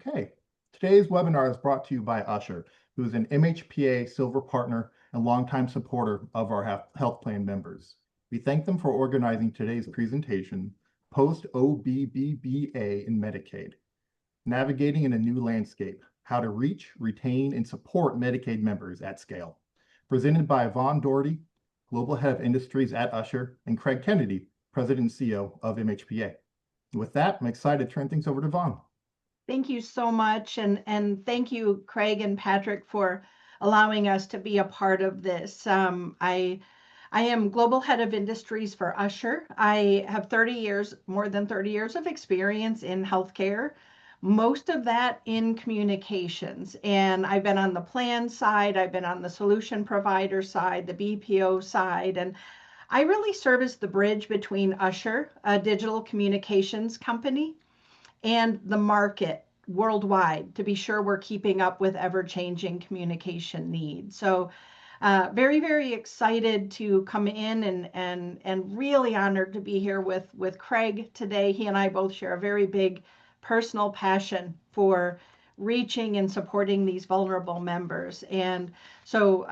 Okay, today's webinar is brought to you by Ushur, who is an MHPA Silver Partner and longtime supporter of our health plan members. We thank them for organizing today's presentation, Post-OBBBA in Medicaid, Navigating in a New Landscape, How to Reach, Retain, and Support Medicaid Members at Scale. Presented by Yvonne Doherty, Global Head of Industries at Ushur, and Craig Kennedy, President and CEO of MHPA. With that, I'm excited to turn things over to Yvonne. Thank you so much. And thank you, Craig and Patrick, for allowing us to be a part of this. I am Global Head of Industries for Ushur. I have more than 30 years of experience in healthcare, most of that in communications. And I've been on the plan side, I've been on the solution provider side, the BPO side, and I really serve as the bridge between Ushur, a digital communications company, and the market worldwide to be sure we're keeping up with ever-changing communication needs. So very, very excited to come in and really honored to be here with Craig today. He and I both share a very big personal passion for reaching and supporting these vulnerable members. And so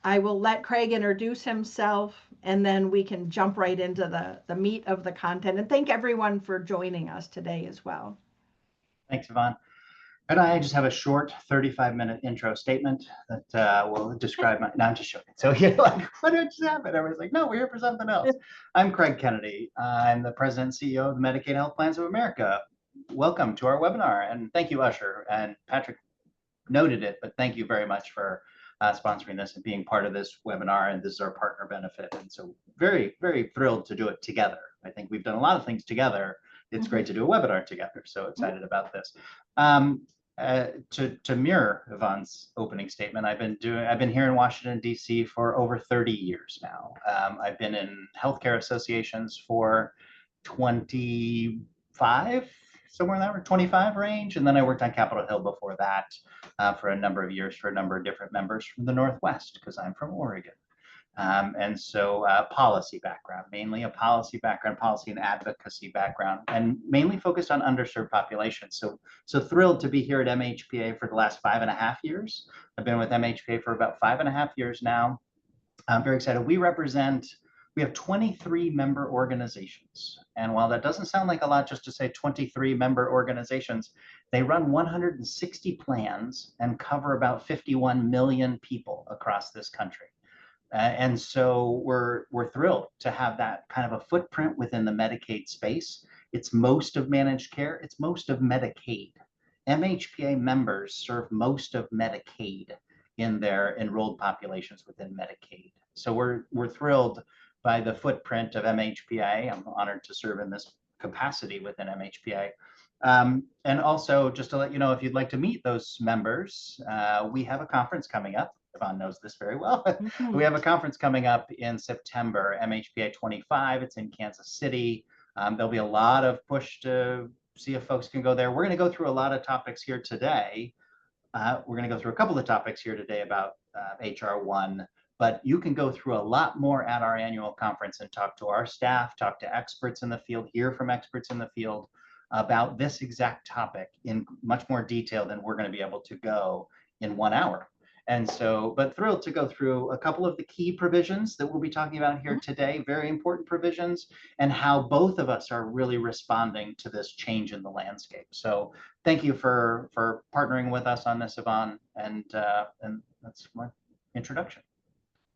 I will let Craig introduce himself, and then we can jump right into the meat of the content. And thank everyone for joining us today as well. Thanks, Yvonne. And I just have a short 35-minute intro statement that will describe my, no, I'm just joking. So you're like, what did just happen? Everyone's like, no, we're here for something else. I'm Craig Kennedy. I'm the President and CEO of the Medicaid Health Plans of America. Welcome to our webinar. And thank you, Ushur. And Patrick noted it, but thank you very much for sponsoring this and being part of this webinar. And this is our partner benefit. And so very, very thrilled to do it together. I think we've done a lot of things together. It's great to do a webinar together. So excited about this. To mirror Yvonne's opening statement, I've been here in Washington, D.C. for over 30 years now. I've been in healthcare associations for 25, somewhere in that 25 range. And then I worked on Capitol Hill before that for a number of years for a number of different members from the Northwest, because I'm from Oregon. And so policy background, mainly a policy background, policy and advocacy background, and mainly focused on underserved populations. So thrilled to be here at MHPA for the last 5.5 years. I've been with MHPA for about 5.5 years now. I'm very excited. We have 23 member organizations. And while that doesn't sound like a lot just to say 23 member organizations, they run 160 plans and cover about 51 million people across this country. And so we're thrilled to have that kind of a footprint within the Medicaid space. It's most of managed care. It's most of Medicaid. MHPA members serve most of Medicaid in their enrolled populations within Medicaid. So we're thrilled by the footprint of MHPA. I'm honored to serve in this capacity within MHPA. And also, just to let you know, if you'd like to meet those members, we have a conference coming up. Yvonne knows this very well. We have a conference coming up in September, MHPA 25. It's in Kansas City. There'll be a lot of push to see if folks can go there. We're going to go through a lot of topics here today. We're going to go through a couple of topics here today about HR 1, but you can go through a lot more at our annual conference and talk to our staff, talk to experts in the field, hear from experts in the field about this exact topic in much more detail than we're going to be able to go in 1 hour. And so, but thrilled to go through a couple of the key provisions that we'll be talking about here today, very important provisions, and how both of us are really responding to this change in the landscape. So thank you for partnering with us on this, Yvonne, and that's my introduction.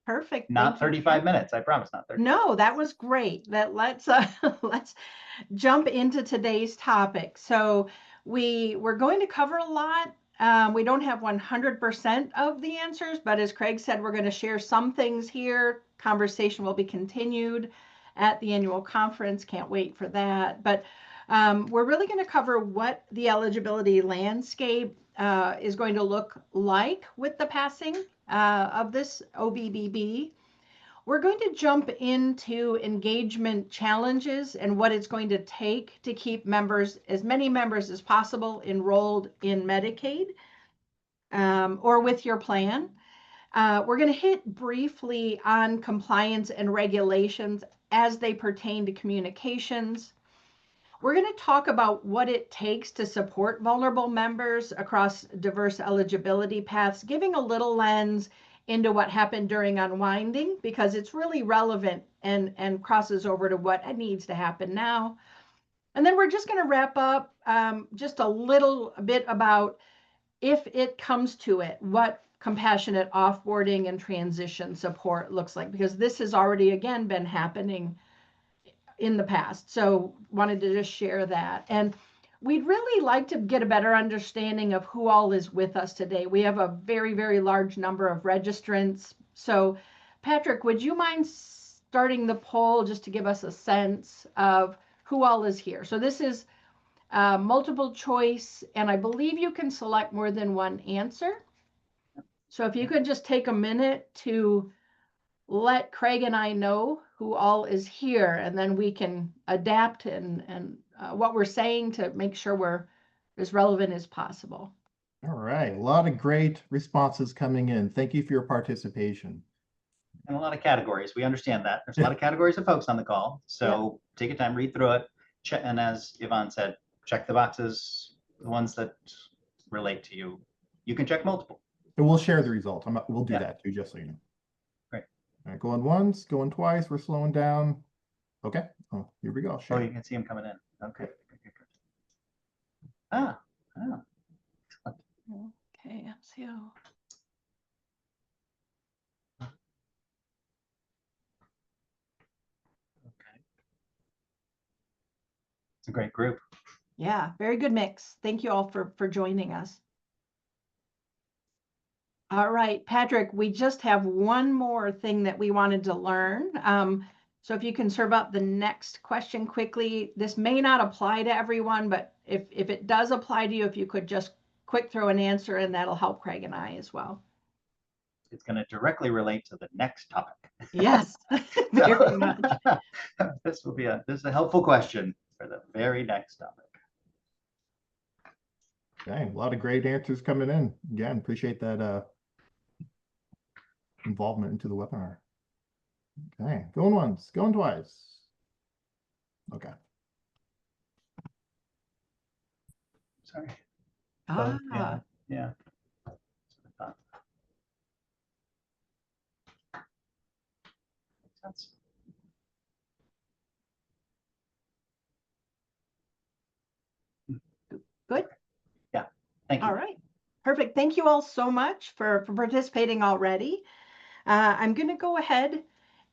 Perfect. Not 35 minutes, I promise, not 30. No, that was great. Let's jump into today's topic. So we're going to cover a lot. We don't have 100% of the answers, but as Craig said, we're going to share some things here. Conversation will be continued at the annual conference. Can't wait for that. But we're really going to cover what the eligibility landscape is going to look like with the passing of this OBBB. We're going to jump into engagement challenges and what it's going to take to keep members, as many members as possible, enrolled in Medicaid or with your plan. We're going to hit briefly on compliance and regulations as they pertain to communications. We're going to talk about what it takes to support vulnerable members across diverse eligibility paths, giving a little lens into what happened during unwinding, because it's really relevant and crosses over to what needs to happen now. And then we're just going to wrap up just a little bit about, if it comes to it, what compassionate offboarding and transition support looks like, because this has already, again, been happening in the past. So wanted to just share that. And we'd really like to get a better understanding of who all is with us today. We have a very, very large number of registrants. So Patrick, would you mind starting the poll just to give us a sense of who all is here? So this is multiple choice, and I believe you can select more than one answer. So if you could just take a minute to let Craig and I know who all is here, and then we can adapt and what we're saying to make sure we're as relevant as possible. All right, a lot of great responses coming in. Thank you for your participation. And a lot of categories. We understand that. There's a lot of categories of folks on the call. So take your time, read through it. Check, and as Yvonne said, check the boxes, the ones that relate to you. You can check multiple. And we'll share the results. We'll do that too, just so you know. Great. All right, going once, going twice. We're slowing down. Okay. Oh, here we go. Oh, Share. you can see them coming in. Okay. Ah. Excellent. Okay, MCO. Okay. It's a great group. Yeah, very good mix. Thank you all for joining us. All right, Patrick, we just have one more thing that we wanted to learn. So if you can serve up the next question quickly. This may not apply to everyone, but if it does apply to you, if you could just quick throw an answer, and that'll help Craig and I as well. It's going to directly relate to the next topic. Yes, very much. This is a helpful question for the very next topic. Okay, a lot of great answers coming in. Again, appreciate that involvement into the webinar. Okay, going once, going twice. Okay. Sorry. Ah, Yeah. Makes sense. good. Yeah. Thank you. All right. Perfect. Thank you all so much for participating already. I'm going to go ahead,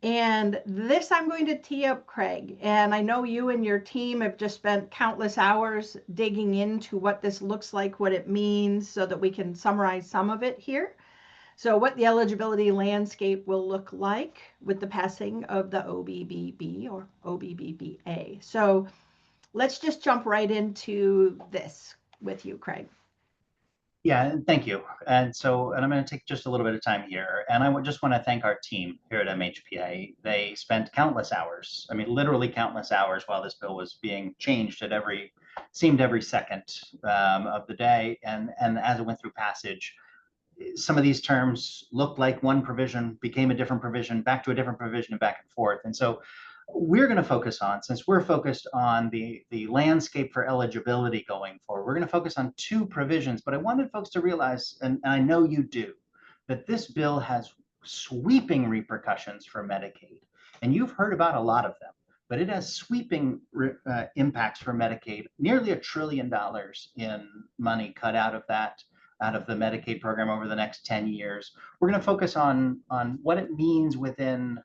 and this I'm going to tee up Craig. And I know you and your team have just spent countless hours digging into what this looks like, what it means, so that we can summarize some of it here. So what the eligibility landscape will look like with the passing of the OBBB or OBBBA. So let's just jump right into this with you, Craig. Yeah, thank you. And I'm going to take just a little bit of time here. And I just want to thank our team here at MHPA. They spent countless hours, I mean, literally countless hours while this bill was being changed at every second of the day. And as it went through passage, some of these terms looked like one provision, became a different provision, back to a different provision, and back and forth. And so we're going to focus on, since we're focused on the landscape for eligibility going forward, we're going to focus on two provisions. But I wanted folks to realize, and I know you do, that this bill has sweeping repercussions for Medicaid. And you've heard about a lot of them, but it has sweeping impacts for Medicaid, nearly $1 trillion in money cut out of the Medicaid program over the next 10 years. We're going to focus on what it means within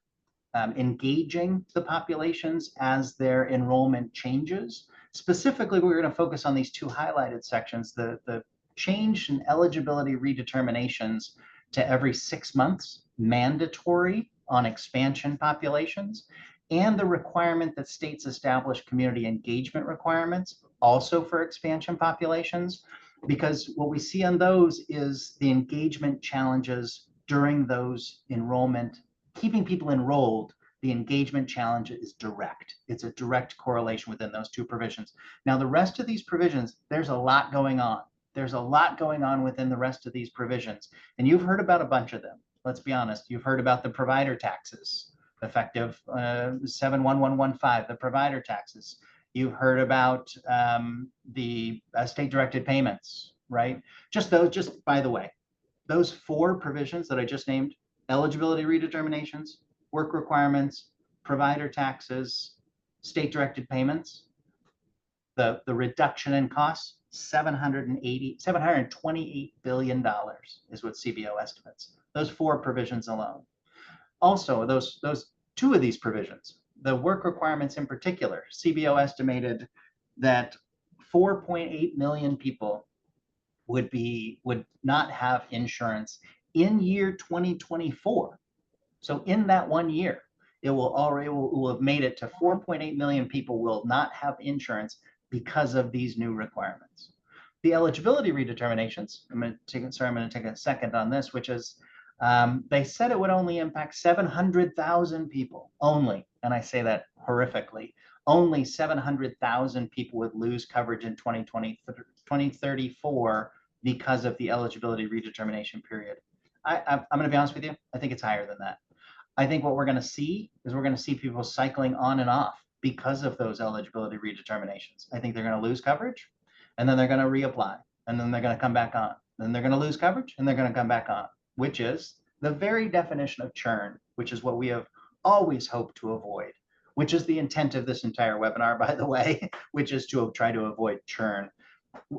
engaging the populations as their enrollment changes. Specifically, we're going to focus on these two highlighted sections, the change in eligibility redeterminations to every 6 months, mandatory on expansion populations, and the requirement that states establish community engagement requirements also for expansion populations. Because what we see on those is the engagement challenges during those enrollment, keeping people enrolled. The engagement challenge is direct. It's a direct correlation within those two provisions. Now, the rest of these provisions, there's a lot going on. There's a lot going on within the rest of these provisions. And you've heard about a bunch of them. Let's be honest. You've heard about the provider taxes, effective 7/1115, the provider taxes. You've heard about the state-directed payments, right? Just by the way, those 4 provisions that I just named, eligibility redeterminations, work requirements, provider taxes, state-directed payments, the reduction in costs, $728 billion is what CBO estimates. Those 4 provisions alone. Also, those 2 of these provisions, the work requirements in particular, CBO estimated that 4.8 million people would not have insurance in year 2024. So in that 1 year, it will have made it to 4.8 million people will not have insurance because of these new requirements. The eligibility redeterminations, I'm going to take a second on this, which is they said it would only impact 700,000 people only, and I say that horrifically. Only 700,000 people would lose coverage in 2034 because of the eligibility redetermination period. I'm going to be honest with you. I think it's higher than that. I think what we're going to see is we're going to see people cycling on and off because of those eligibility redeterminations. I think they're going to lose coverage, and then they're going to reapply, and then they're going to come back on. Then they're going to lose coverage, and they're going to come back on, which is the very definition of churn, which is what we have always hoped to avoid, which is the intent of this entire webinar, by the way, which is to try to avoid churn.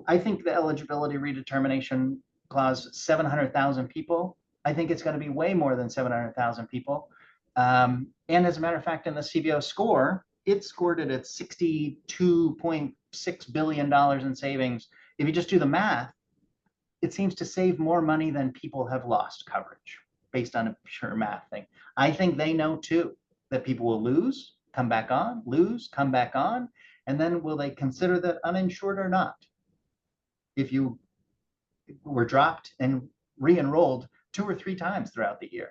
I think the eligibility redetermination clause, 700,000 people, I think it's going to be way more than 700,000 people. And as a matter of fact, in the CBO score, it scored it at $62.6 billion in savings. If you just do the math, it seems to save more money than people have lost coverage based on a pure math thing. I think they know too that people will lose, come back on, lose, come back on, and then will they consider that uninsured or not? If you were dropped and re-enrolled 2 or 3 times throughout the year,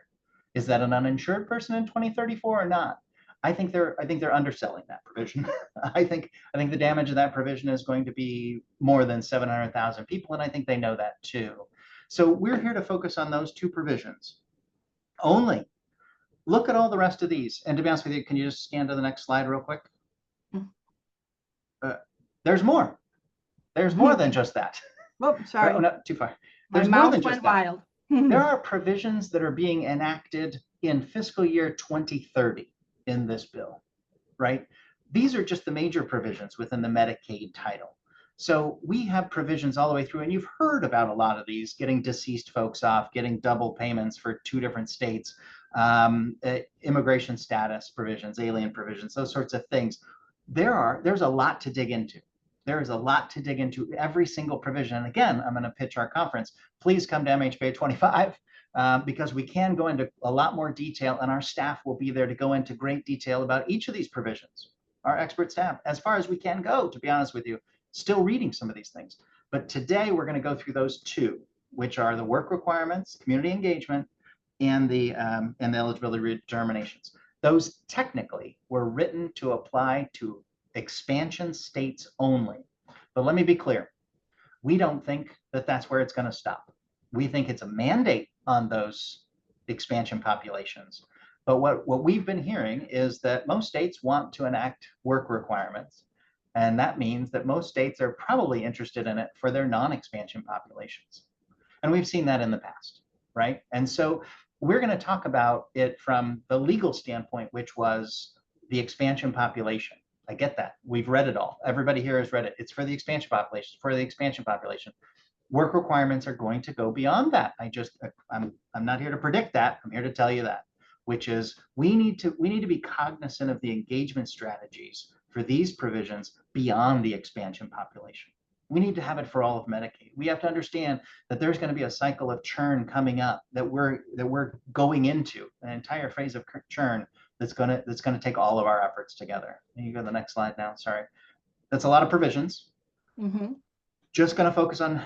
is that an uninsured person in 2034 or not? I think they're underselling that provision. I think the damage of that provision is going to be more than 700,000 people, and I think they know that too. So we're here to focus on those 2 provisions only. Look at all the rest of these, and to be honest with you, can you just scan to the next slide real quick? There's more. There's more than just that. Oh, sorry. Oh, no, too far. My There's more mouth than just went that. wild. There are provisions that are being enacted in fiscal year 2030 in this bill, right? These are just the major provisions within the Medicaid title. So we have provisions all the way through, and you've heard about a lot of these, getting deceased folks off, getting double payments for 2 different states, immigration status provisions, alien provisions, those sorts of things. There's a lot to dig into. There is a lot to dig into every single provision. And again, I'm going to pitch our conference. Please come to MHPA 25 because we can go into a lot more detail, and our staff will be there to go into great detail about each of these provisions. Our expert staff, as far as we can go, to be honest with you, still reading some of these things. But today we're going to go through those 2, which are the work requirements, community engagement, and the eligibility redeterminations. Those technically were written to apply to expansion states only. But let me be clear. We don't think that that's where it's going to stop. We think it's a mandate on those expansion populations. But what we've been hearing is that most states want to enact work requirements. And that means that most states are probably interested in it for their non-expansion populations. And we've seen that in the past, right? And so we're going to talk about it from the legal standpoint, which was the expansion population. I get that. We've read it all. Everybody here has read it. It's for the expansion population. For the expansion population. Work requirements are going to go beyond that. I'm not here to predict that. I'm here to tell you that, which is we need to be cognizant of the engagement strategies for these provisions beyond the expansion population. We need to have it for all of Medicaid. We have to understand that there's going to be a cycle of churn coming up that we're going into, an entire phase of churn that's going to take all of our efforts together. And you go to the next slide now. Sorry, that's a lot of provisions. Mm-hmm. Just going to focus on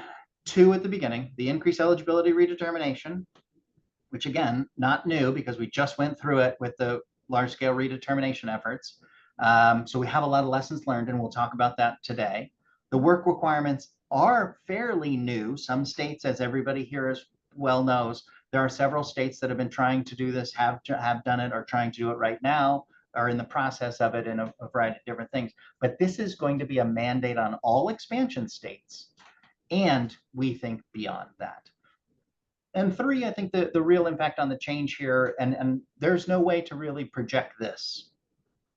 2 at the beginning: the increased eligibility redetermination, which again, not new because we just went through it with the large-scale redetermination efforts. So we have a lot of lessons learned, and we'll talk about that today. The work requirements are fairly new. Some states, as everybody here as well knows, there are several states that have been trying to do this, have done it, or trying to do it right now. are in the process of it in a variety of different things. But this is going to be a mandate on all expansion states, and we think beyond that. And three, I think the real impact on the change here, and there's no way to really project this,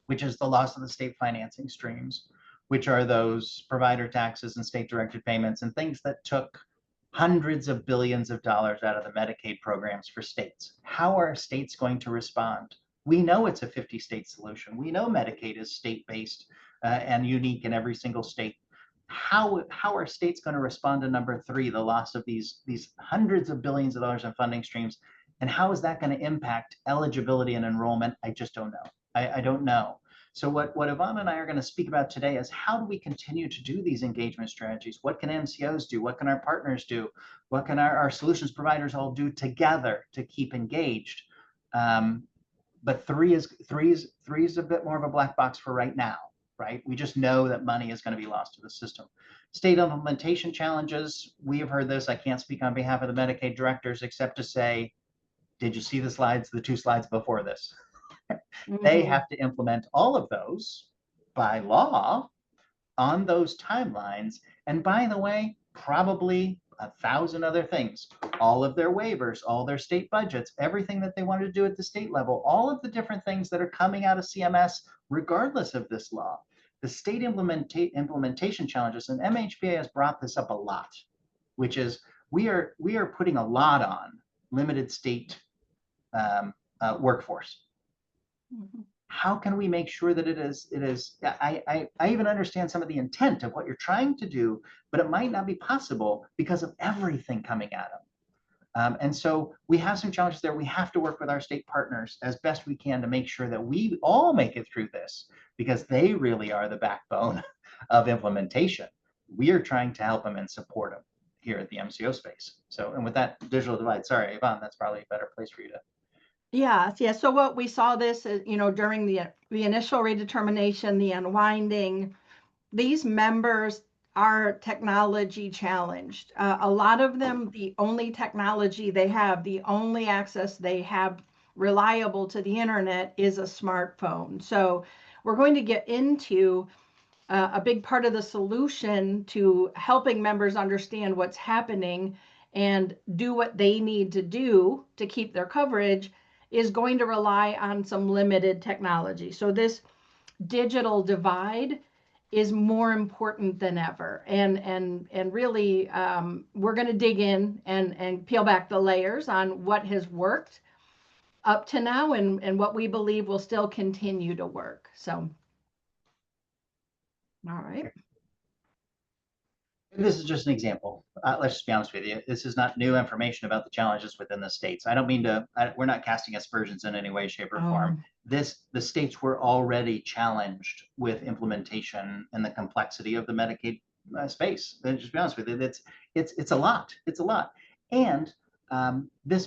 which is the loss of the state financing streams, which are those provider taxes and state-directed payments and things that took hundreds of billions of dollars out of the Medicaid programs for states. How are states going to respond? We know it's a 50-state solution. We know Medicaid is state-based and unique in every single state. How are states going to respond to number three, the loss of these hundreds of billions of dollars in funding streams? And how is that going to impact eligibility and enrollment? I just don't know. I don't know. So what Yvonne and I are going to speak about today is how do we continue to do these engagement strategies? What can MCOs do? What can our partners do? What can our solutions providers all do together to keep engaged? But three is a bit more of a black box for right now, right? We just know that money is going to be lost to the system. State implementation challenges, we have heard this. I can't speak on behalf of the Medicaid directors except to say, did you see the slides, the two slides before this? They have to implement all of those by law on those timelines. And by the way, probably 1,000 other things, all of their waivers, all their state budgets, everything that they want to do at the state level, all of the different things that are coming out of CMS, regardless of this law. The state implementation challenges, and MHPA has brought this up a lot, which is we are putting a lot on limited state workforce. How can we make sure that it is, I even understand some of the intent of what you're trying to do, but it might not be possible because of everything coming at them. And so we have some challenges there. We have to work with our state partners as best we can to make sure that we all make it through this, because they really are the backbone of implementation. We are trying to help them and support them here at the MCO space. So, and with that digital divide, sorry, Yvonne, that's probably a better place for you to. Yeah. So what we saw this, during the initial redetermination, the unwinding, these members are technology challenged. A lot of them, the only technology they have, the only access they have reliable to the internet is a smartphone. So we're going to get into a big part of the solution to helping members understand what's happening and do what they need to do to keep their coverage is going to rely on some limited technology. So this digital divide is more important than ever. And really, we're going to dig in and peel back the layers on what has worked up to now and what we believe will still continue to work. So, all right. This is just an example. Let's just be honest with you. This is not new information about the challenges within the states. I don't mean to, we're not casting aspersions in any way, shape, or form. The states were already challenged with implementation and the complexity of the Medicaid space. And just be honest with you, it's a lot. It's a lot. And this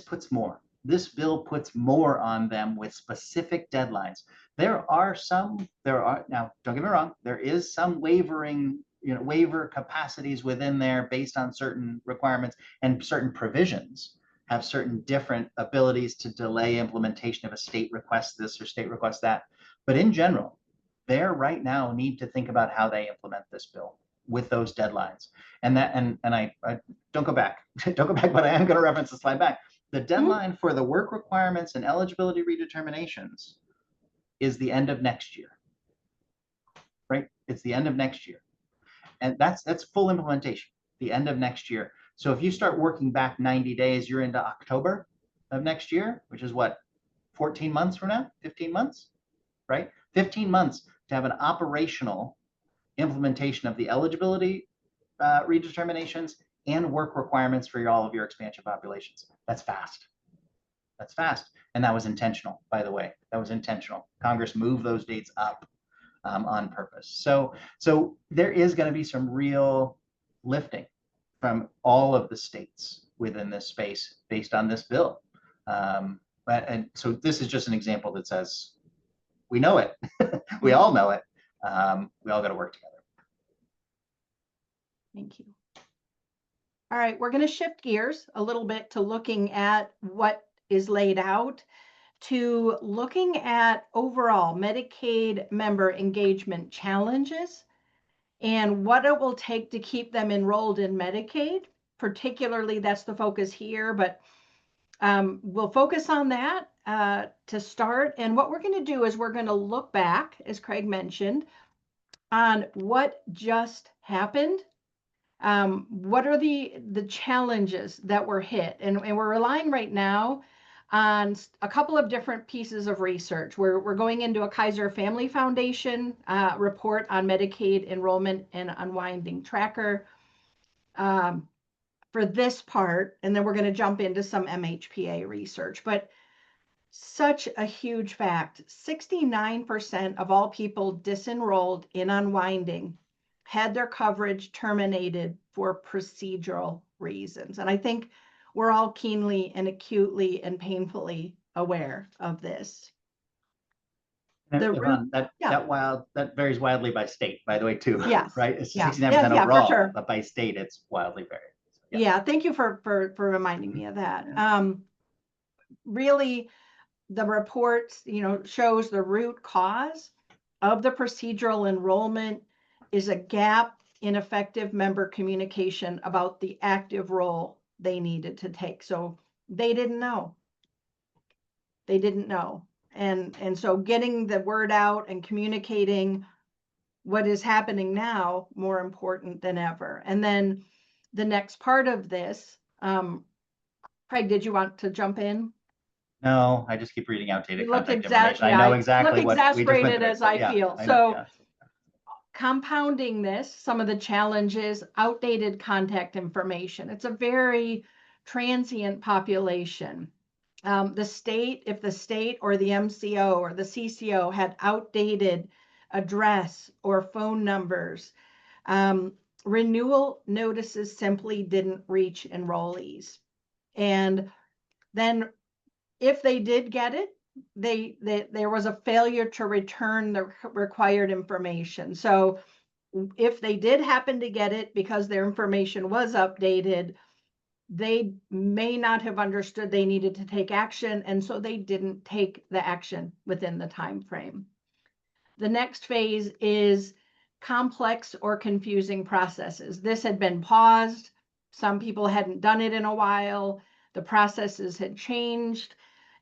bill puts more on them with specific deadlines. Now, don't get me wrong, there is some waiver capacities within there based on certain requirements, and certain provisions have certain different abilities to delay implementation if a state requests this or state requests that. But in general, they right now need to think about how they implement this bill with those deadlines. And I don't go back, but I am going to reference the slide back. The deadline for the work requirements and eligibility redeterminations is the end of next year, right? It's the end of next year. And that's full implementation, the end of next year. So if you start working back 90 days, you're into October of next year, which is what, 14 months from now, 15 months, right? 15 months to have an operational implementation of the eligibility redeterminations and work requirements for all of your expansion populations. That's fast. That's fast. And that was intentional, by the way. That was intentional. Congress moved those dates up on purpose. So there is going to be some real lifting from all of the states within this space based on this bill. And so this is just an example that says, we know it. We all know it. We all got to work together. Thank you. All right, we're going to shift gears a little bit to looking at what is laid out to looking at overall Medicaid member engagement challenges and what it will take to keep them enrolled in Medicaid. Particularly, that's the focus here, but we'll focus on that to start. And what we're going to do is we're going to look back, as Craig mentioned, on what just happened. What are the challenges that were hit? And we're relying right now on a couple of different pieces of research. We're going into a Kaiser Family Foundation report on Medicaid enrollment and unwinding tracker for this part, and then we're going to jump into some MHPA research. But such a huge fact, 69% of all people disenrolled in unwinding had their coverage terminated for procedural reasons. And I think we're all keenly and acutely and painfully aware of this. Yvonne, that varies wildly by state, by the way, too. Yes. Right? It's Yeah. 69% Yeah, overall, for sure. but by state, it's wildly varied. So, yeah, thank you for reminding me of that. Really, the report, shows the root cause of the procedural enrollment is a gap in effective member communication about the active role they needed to take. So they didn't know. They didn't know. And so getting the word out and communicating what is happening now, more important than ever. And then the next part of this, Craig, did you want to jump in? No, I just keep reading outdated You look contact information. I know exactly what we just went exasperated through, as but I yeah, feel. I know, So yeah. compounding this, some of the challenges, outdated contact information. It's a very transient population. If the state or the MCO or the CCO had outdated address or phone numbers, renewal notices simply didn't reach enrollees. And then if they did get it, there was a failure to return the required information. So if they did happen to get it because their information was updated, they may not have understood they needed to take action, and so they didn't take the action within the time frame. The next phase is complex or confusing processes. This had been paused. Some people hadn't done it in a while. The processes had changed,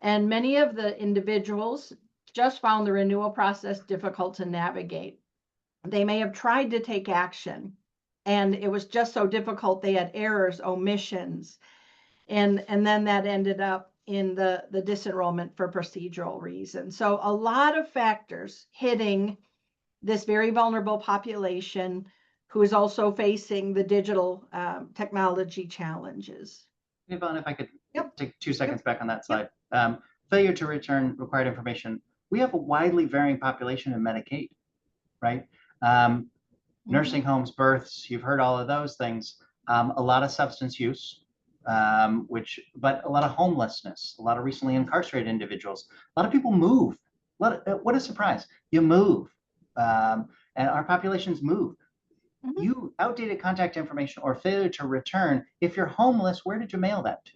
and many of the individuals just found the renewal process difficult to navigate. They may have tried to take action, and it was just so difficult. They had errors, omissions, and then that ended up in the disenrollment for procedural reasons. So a lot of factors hitting this very vulnerable population who is also facing the digital technology challenges. Yvonne, if I could Yep. take 2 seconds back on that slide. Failure to return required information. We have a widely varying population in Medicaid, right? Nursing homes, births, you've heard all of those things. A lot of substance use, but a lot of homelessness, a lot of recently incarcerated individuals. A lot of people move. What a surprise. You move. And our populations move. You outdated contact information or failure to return. If you're homeless, where did you mail that to?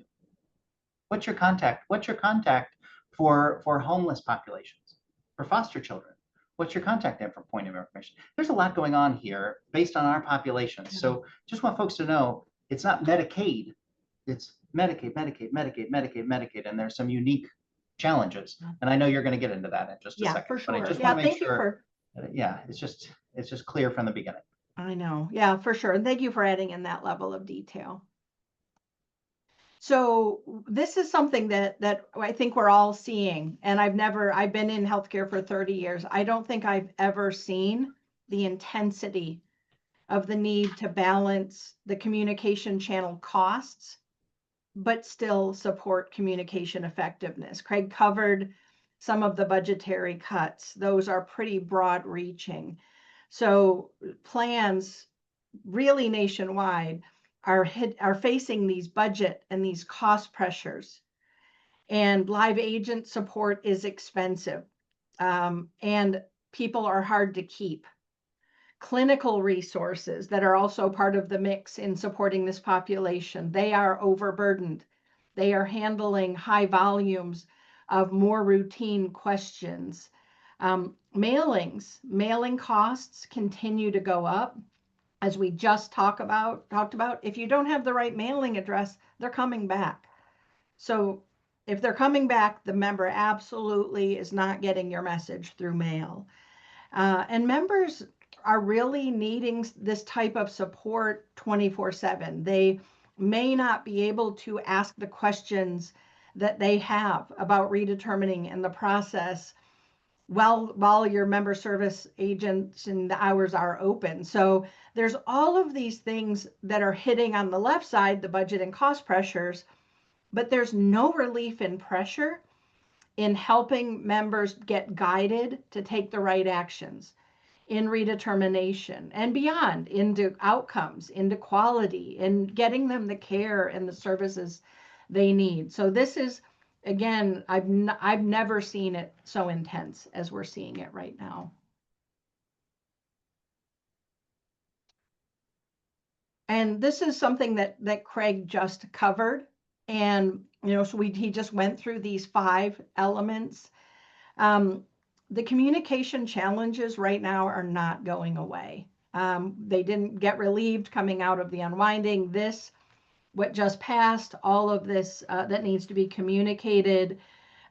What's your contact? What's your contact for homeless populations, for foster children? What's your contact point of information? There's a lot going on here based on our population. So just want folks to know it's not Medicaid, it's Medicaid, Medicaid, Medicaid, Medicaid, Medicaid, and there's some unique challenges. And I know you're going to get into that in just a second. For sure. But I just want to make sure. It's just clear from the beginning. I know. Yeah, for sure. And thank you for adding in that level of detail. So this is something that I think we're all seeing. And I've been in healthcare for 30 years. I don't think I've ever seen the intensity of the need to balance the communication channel costs, but still support communication effectiveness. Craig covered some of the budgetary cuts. Those are pretty broad reaching. So plans really nationwide are facing these budget and these cost pressures, and live agent support is expensive, and people are hard to keep. Clinical resources that are also part of the mix in supporting this population, they are overburdened. They are handling high volumes of more routine questions. Mailing costs continue to go up. As we just talked about, if you don't have the right mailing address, they're coming back. So if they're coming back, the member absolutely is not getting your message through mail. And members are really needing this type of support 24/7. They may not be able to ask the questions that they have about redetermining and the process while your member service agents and the hours are open. So there's all of these things that are hitting on the left side, the budget and cost pressures, but there's no relief in pressure in helping members get guided to take the right actions in redetermination and beyond, into outcomes, into quality, and getting them the care and the services they need. So this is, again, I've never seen it so intense as we're seeing it right now. And this is something that Craig just covered. And, so he just went through these 5 elements. The communication challenges right now are not going away. They didn't get relieved coming out of the unwinding. What just passed, all of this that needs to be communicated,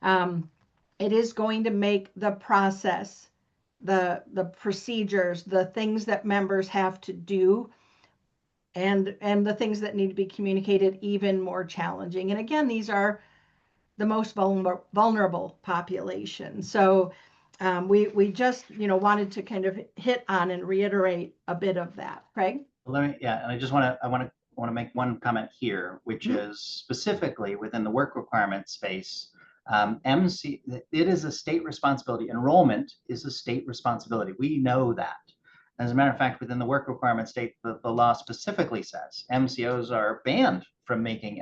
it is going to make the process, the procedures, the things that members have to do, and the things that need to be communicated even more challenging. And again, these are the most vulnerable population. So we just wanted to kind of hit on and reiterate a bit of that. Craig? And I want to make one comment here, which is specifically within the work requirement space. It is a state responsibility. Enrollment is a state responsibility. We know that. As a matter of fact, within the work requirement state, the law specifically says MCOs are banned from making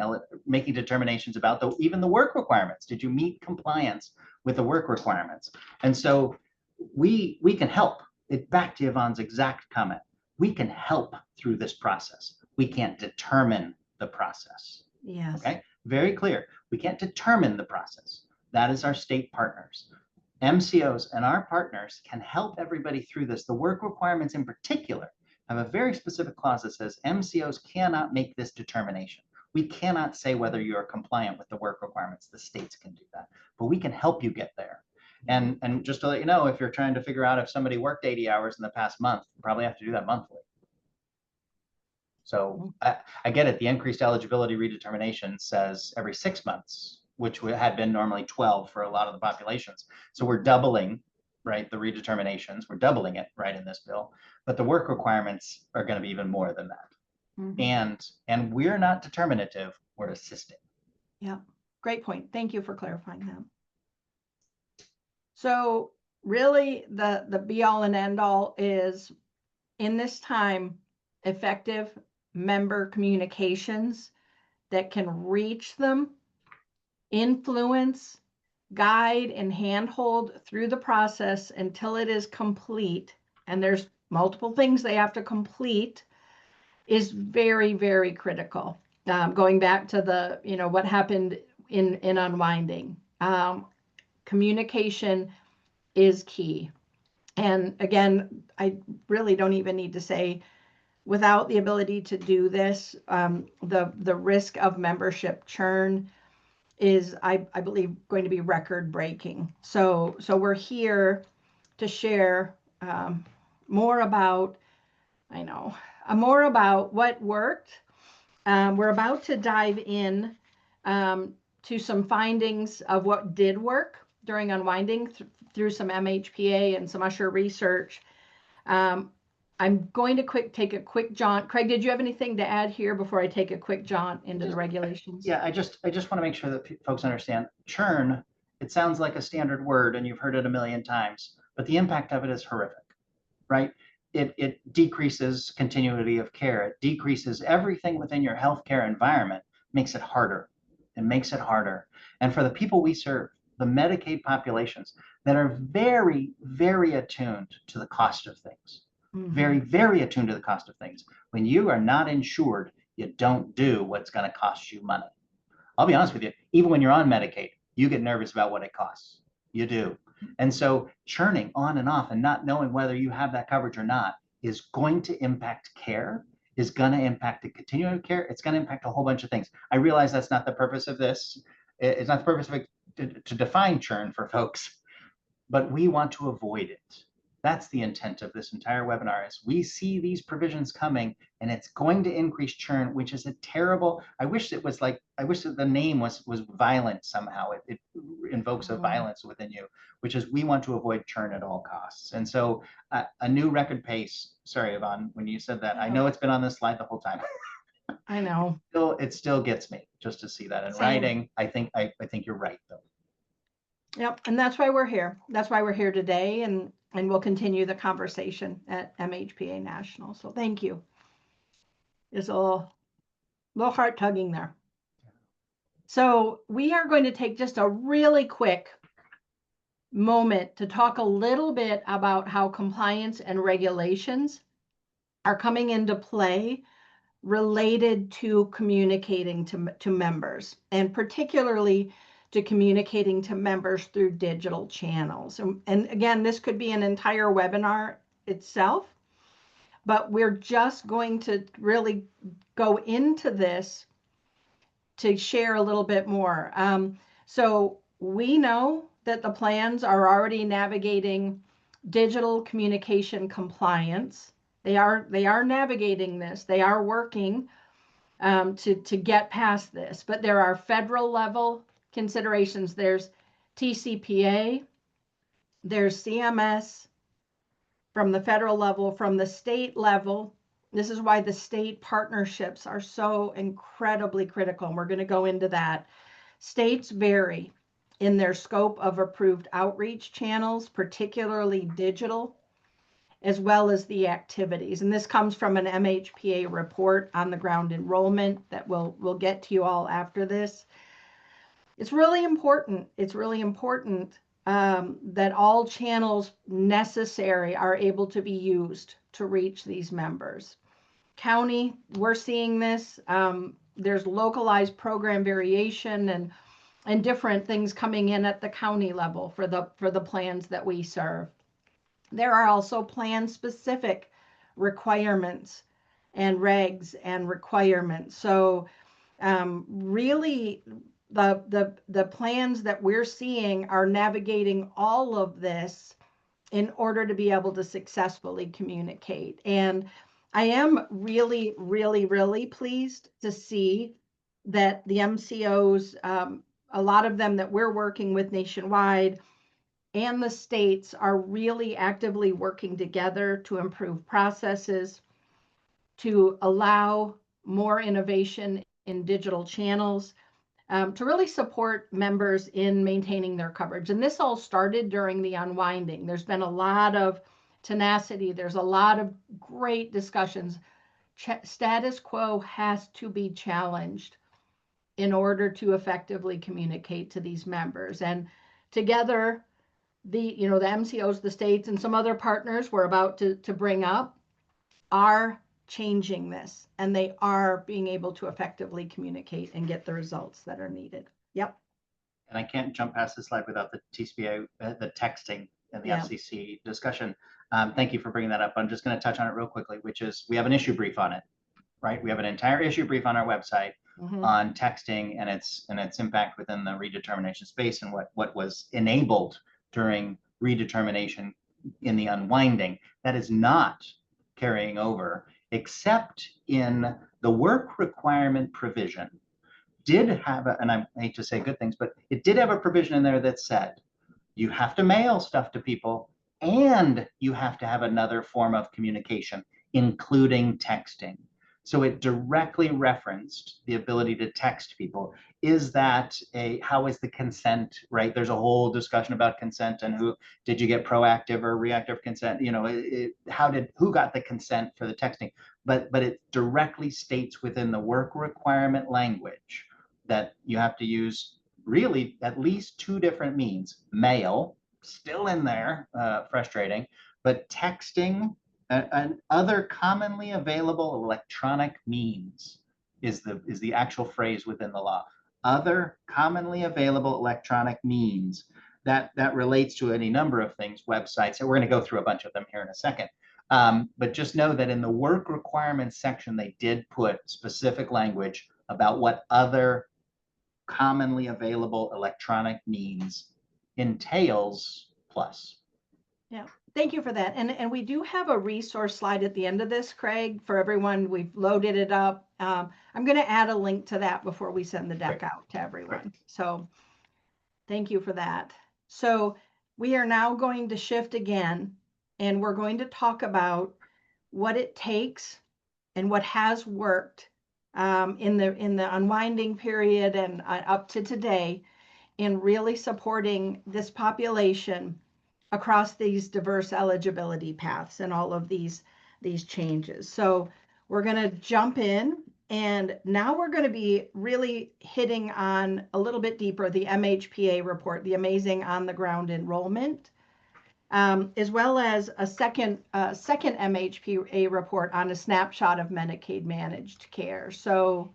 determinations about even the work requirements. Did you meet compliance with the work requirements? And so we can help. Back to Yvonne's exact comment. We can help through this process. We can't determine the process. Yes. Okay. Very clear. We can't determine the process. That is our state partners. MCOs and our partners can help everybody through this. The work requirements in particular have a very specific clause that says MCOs cannot make this determination. We cannot say whether you are compliant with the work requirements. The states can do that, but we can help you get there. And just to let you know, if you're trying to figure out if somebody worked 80 hours in the past month, you probably have to do that monthly. So I get it. The increased eligibility redetermination says every 6 months, which had been normally 12 for a lot of the populations. So we're doubling, right, the redeterminations. We're doubling it right in this bill. But the work requirements are going to be even more than that. Mm-hmm. And we're not determinative. We're assisting. Yeah, great point. Thank you for clarifying that. So really the be all and end all is, in this time, effective member communications that can reach them, influence, guide, and handhold through the process until it is complete. And there's multiple things they have to complete, is very, very critical. Going back to the, what happened in unwinding. Communication is key. And again, I really don't even need to say, without the ability to do this, the risk of membership churn is, I believe, going to be record breaking. So we're here to share more about what worked. We're about to dive in to some findings of what did work during unwinding through some MHPA and some Ushur research. I'm going to take a quick jaunt. Craig, did you have anything to add here before I take a quick jaunt into the regulations? Yeah, I just want to make sure that folks understand churn. It sounds like a standard word and you've heard it a million times, but the impact of it is horrific, right? It decreases continuity of care. It decreases everything within your healthcare environment, makes it harder. It makes it harder. And for the people we serve, the Medicaid populations that are very, very attuned to the cost of things, very, very attuned to the cost of things. When you are not insured, you don't do what's going to cost you money. I'll be honest with you, even when you're on Medicaid, you get nervous about what it costs. You do. And so churning on and off and not knowing whether you have that coverage or not is going to impact care, is going to impact the continuum of care. It's going to impact a whole bunch of things. I realize that's not the purpose of this. It's not the purpose of it to define churn for folks, but we want to avoid it. That's the intent of this entire webinar, is we see these provisions coming and it's going to increase churn, which is a terrible, I wish that the name was violent somehow. It invokes a violence within you, which is we want to avoid churn at all costs. And so a new record pace, sorry, Yvonne, when you said that, I know it's been on this slide the whole time. I know. It still gets me just to see that in writing. I think you're right though. Yep, and that's why we're here. That's why we're here today, and we'll continue the conversation at MHPA National. So thank you. It's a little heart tugging there. So we are going to take just a really quick moment to talk a little bit about how compliance and regulations are coming into play related to communicating to members, and particularly to communicating to members through digital channels. And again, this could be an entire webinar itself, but we're just going to really go into this to share a little bit more. So we know that the plans are already navigating digital communication compliance. They are navigating this. They are working to get past this, but there are federal level considerations. There's TCPA, there's CMS from the federal level, from the state level. This is why the state partnerships are so incredibly critical, and we're going to go into that. States vary in their scope of approved outreach channels, particularly digital, as well as the activities. And this comes from an MHPA report on the ground enrollment that we'll get to you all after this. It's really important. It's really important that all channels necessary are able to be used to reach these members. County, we're seeing this. There's localized program variation and different things coming in at the county level for the plans that we serve. There are also plan-specific requirements and regs and requirements. So really, the plans that we're seeing are navigating all of this in order to be able to successfully communicate. And I am really, really, really pleased to see that the MCOs, a lot of them that we're working with nationwide, and the states are really actively working together to improve processes, to allow more innovation in digital channels, to really support members in maintaining their coverage. And this all started during the unwinding. There's been a lot of tenacity. There's a lot of great discussions. Status quo has to be challenged in order to effectively communicate to these members. And together, the MCOs, the states, and some other partners we're about to bring up are changing this, and they are being able to effectively communicate and get the results that are needed. Yep. And I can't jump past this slide without the TCPA, the texting and the FCC discussion. Thank you for bringing that up. I'm just going to touch on it real quickly, which is we have an issue brief on it, right? We have an entire issue brief on our website on texting and its impact within the redetermination space and what was enabled during redetermination in the unwinding. That is not carrying over, except in the work requirement provision did have, and I hate to say good things, but it did have a provision in there that said you have to mail stuff to people and you have to have another form of communication, including texting. So it directly referenced the ability to text people. Is that how is the consent, right? There's a whole discussion about consent and who, did you get proactive or reactive consent? Who got the consent for the texting? But it directly states within the work requirement language that you have to use really at least two different means. Mail, still in there, frustrating, but texting and other commonly available electronic means is the actual phrase within the law. other commonly available electronic means. That relates to any number of things, websites, and we're going to go through a bunch of them here in a second. But just know that in the work requirements section, they did put specific language about what other commonly available electronic means entails plus. Yeah, thank you for that. And we do have a resource slide at the end of this, Craig, for everyone. We've loaded it up. I'm going to add a link to that before we send the deck out to everyone. So thank you for that. So we are now going to shift again, and we're going to talk about what it takes and what has worked in the unwinding period and up to today in really supporting this population across these diverse eligibility paths and all of these changes. So we're going to jump in, and now we're going to be really hitting on a little bit deeper the MHPA report, the amazing on-the-ground enrollment, as well as a second MHPA report on a snapshot of Medicaid managed care. So,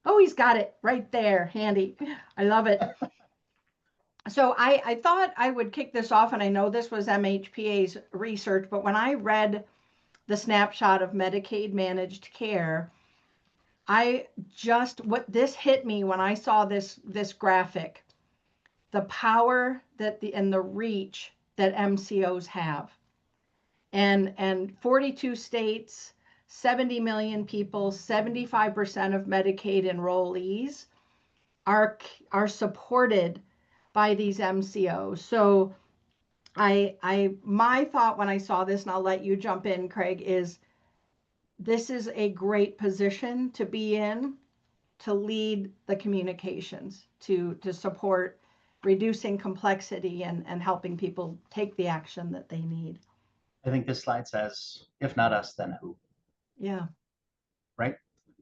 oh, he's got it right there, handy. I love it. So I thought I would kick this off, and I know this was MHPA's research, but when I read the snapshot of Medicaid managed care, what this hit me when I saw this graphic, the power and the reach that MCOs have. And 42 states, 70 million people, 75% of Medicaid enrollees are supported by these MCOs. So my thought when I saw this, and I'll let you jump in, Craig, is this is a great position to be in to lead the communications, to support reducing complexity and helping people take the action that they need. I think this slide says, if not us, then who? Yeah. Right?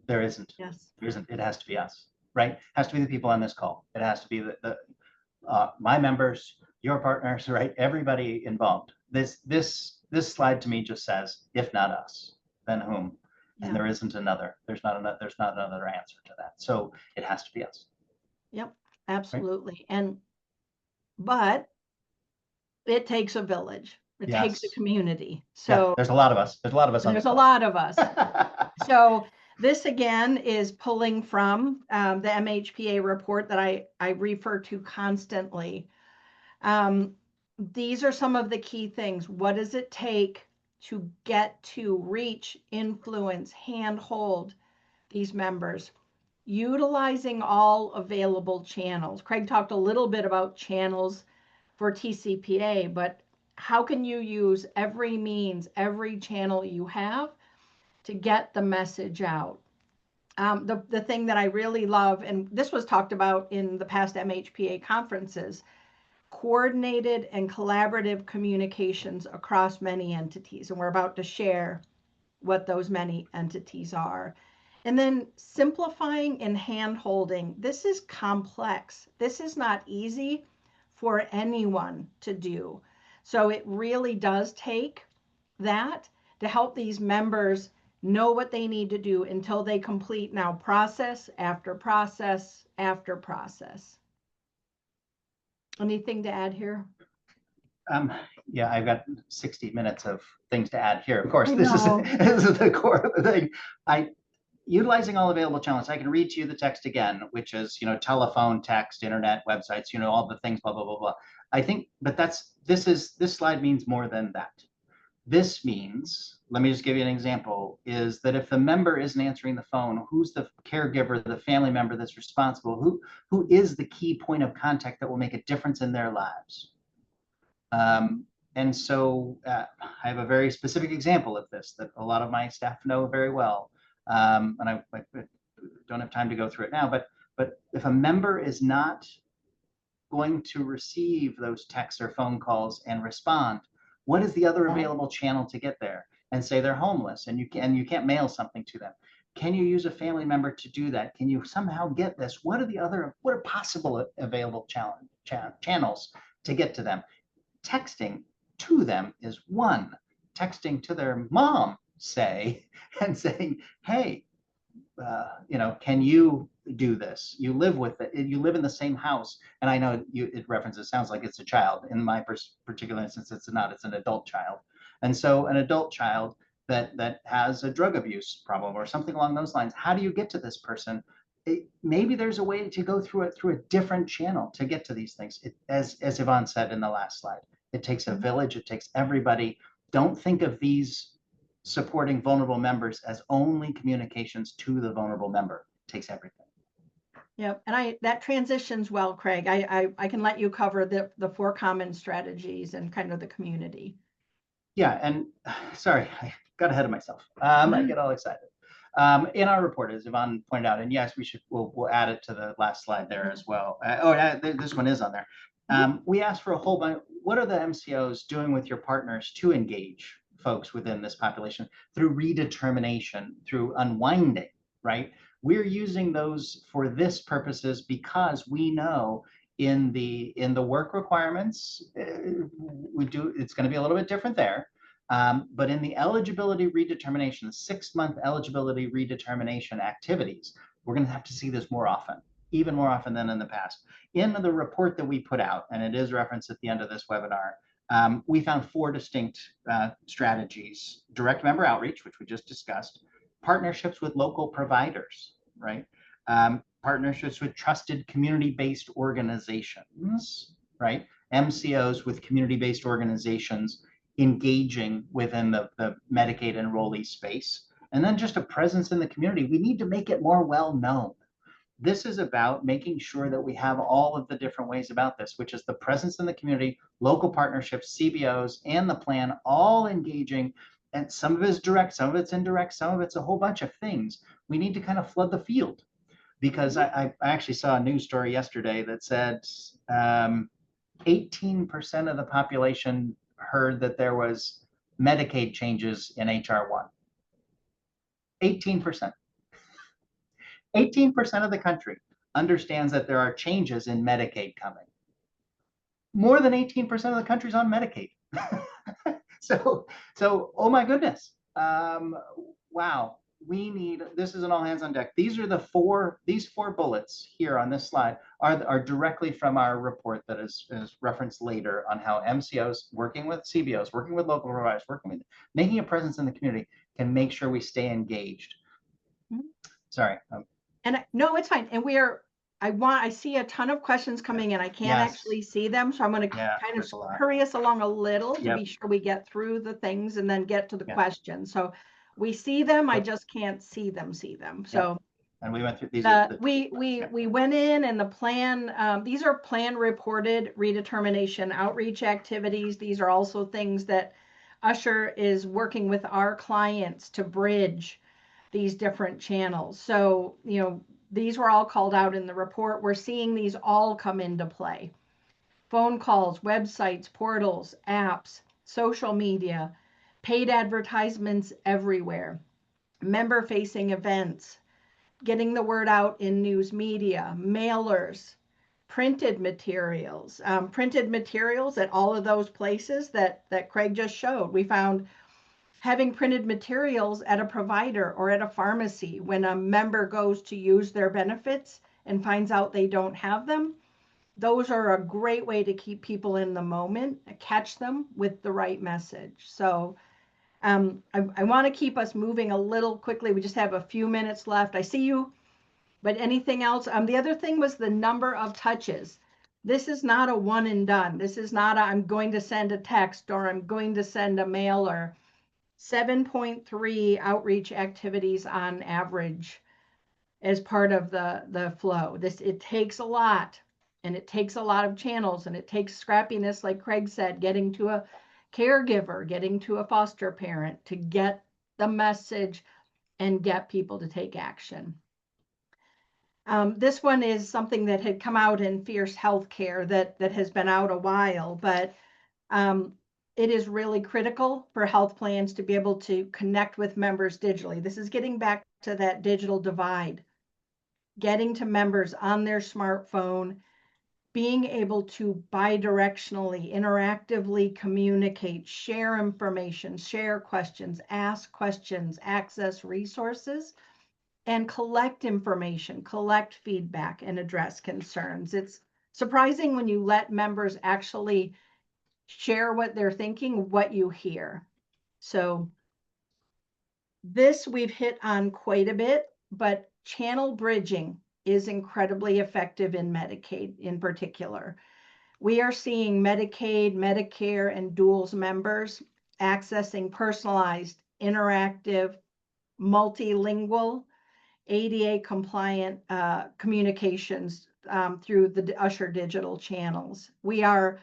There isn't. Yes. There isn't. It has to be us, right? It has to be the people on this call. It has to be my members, your partners, right? Everybody involved. This slide to me just says, if not us, then whom? And there isn't another. There's not another answer to that. So it has to be us. Yep, absolutely. Right? But it takes a village. It takes a community. So there's a lot of us. There's a lot of us. There's a lot of us. So this again is pulling from the MHPA report that I refer to constantly. These are some of the key things. What does it take to get to reach, influence, handhold these members? Utilizing all available channels. Craig talked a little bit about channels for TCPA, but how can you use every means, every channel you have to get the message out? The thing that I really love, and this was talked about in the past MHPA conferences, coordinated and collaborative communications across many entities. And we're about to share what those many entities are. And then simplifying and hand-holding. This is complex. This is not easy for anyone to do. So it really does take that to help these members know what they need to do until they complete now process after process after process. Anything to add here? Yeah, I've got 60 minutes of things to add here. Of course, this is the core of the thing. Utilizing all available channels. I can read to you the text again, which is, telephone, text, internet, websites, all the things, blah, blah, blah, blah. I think, but this slide means more than that. This means, let me just give you an example, is that if the member isn't answering the phone, who's the caregiver, the family member that's responsible? Who is the key point of contact that will make a difference in their lives? And so I have a very specific example of this that a lot of my staff know very well. And I don't have time to go through it now, but if a member is not going to receive those texts or phone calls and respond, what is the other available channel to get there? And say they're homeless and you can't mail something to them. Can you use a family member to do that? Can you somehow get this? What are possible available channels to get to them? Texting to them is one. Texting to their mom, say, and saying, hey, can you do this? You live with it. You live in the same house. And I know it references, sounds like it's a child. In my particular instance, it's not, it's an adult child. And so an adult child that has a drug abuse problem or something along those lines, how do you get to this person? Maybe there's a way to go through a different channel to get to these things. As Yvonne said in the last slide, it takes a village, it takes everybody. Don't think of these supporting vulnerable members as only communications to the vulnerable member. It takes everything. Yep, and that transitions well, Craig. I can let you cover the 4 common strategies and kind of the community. Yeah, and sorry, I got ahead of myself. I get all excited. In our report, as Yvonne pointed out, and yes, we'll add it to the last slide there as well. This one is on there. We asked for a whole bunch. What are the MCOs doing with your partners to engage folks within this population through redetermination, through unwinding, right? We're using those for this purposes because we know in the work requirements, it's going to be a little bit different there. But in the eligibility redetermination, 6-month eligibility redetermination activities, we're going to have to see this more often, even more often than in the past. In the report that we put out, and it is referenced at the end of this webinar, we found 4 distinct strategies: direct member outreach, which we just discussed, partnerships with local providers, right? Partnerships with trusted community-based organizations, right? MCOs with community-based organizations engaging within the Medicaid enrollee space. And then just a presence in the community. We need to make it more well known. This is about making sure that we have all of the different ways about this, which is the presence in the community, local partnerships, CBOs, and the plan all engaging. And some of it is direct, some of it's indirect, some of it's a whole bunch of things. We need to kind of flood the field, because I actually saw a news story yesterday that said 18% of the population heard that there was Medicaid changes in HR 1. 18%. 18% of the country understands that there are changes in Medicaid coming. More than 18% of the country's on Medicaid. So, oh my goodness. Wow. This is an all hands on deck. These are these 4 bullets here on this slide are directly from our report that is referenced later on how MCOs working with CBOs, working with local providers, making a presence in the community can make sure we stay engaged. Sorry. And no, it's fine. And I see a ton of questions coming in. I can't actually see them. So I'm going to kind of hurry us along a little to be sure we get through the things and then get to the questions. So we see them. I just can't see them. So, and we went through these. We went in, and the plan, these are plan reported redetermination outreach activities. These are also things that Ushur is working with our clients to bridge these different channels. So, these were all called out in the report. We're seeing these all come into play. Phone calls, websites, portals, apps, social media, paid advertisements everywhere, member-facing events, getting the word out in news media, mailers, printed materials at all of those places that Craig just showed. We found having printed materials at a provider or at a pharmacy when a member goes to use their benefits and finds out they don't have them, those are a great way to keep people in the moment, catch them with the right message. So I want to keep us moving a little quickly. We just have a few minutes left. I see you, but anything else? The other thing was the number of touches. This is not a one and done. This is not I'm going to send a text or I'm going to send a mailer. 7.3 outreach activities on average as part of the flow. It takes a lot, and it takes a lot of channels, and it takes scrappiness, like Craig said, getting to a caregiver, getting to a foster parent to get the message and get people to take action. This one is something that had come out in Fierce Healthcare that has been out a while, but it is really critical for health plans to be able to connect with members digitally. This is getting back to that digital divide, getting to members on their smartphone, being able to bidirectionally, interactively communicate, share information, share questions, ask questions, access resources. and collect information, collect feedback, and address concerns. It's surprising when you let members actually share what they're thinking, what you hear. So this we've hit on quite a bit, but channel bridging is incredibly effective in Medicaid in particular. We are seeing Medicaid, Medicare, and duals members accessing personalized, interactive, multilingual, ADA compliant communications through the Ushur digital channels. We are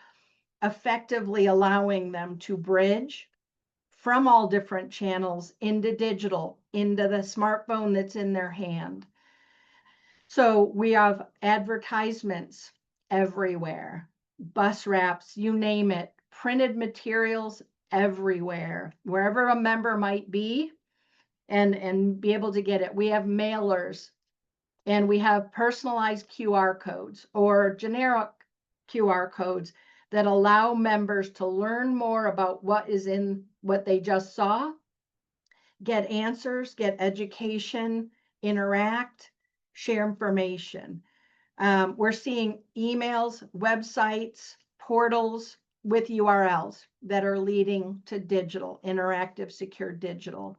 effectively allowing them to bridge from all different channels into digital, into the smartphone that's in their hand. So we have advertisements everywhere, bus wraps, you name it, printed materials everywhere, wherever a member might be, and be able to get it. We have mailers, and we have personalized QR codes or generic QR codes that allow members to learn more about what is in what they just saw, get answers, get education, interact, share information. We're seeing emails, websites, portals with URLs that are leading to digital, interactive, secure digital.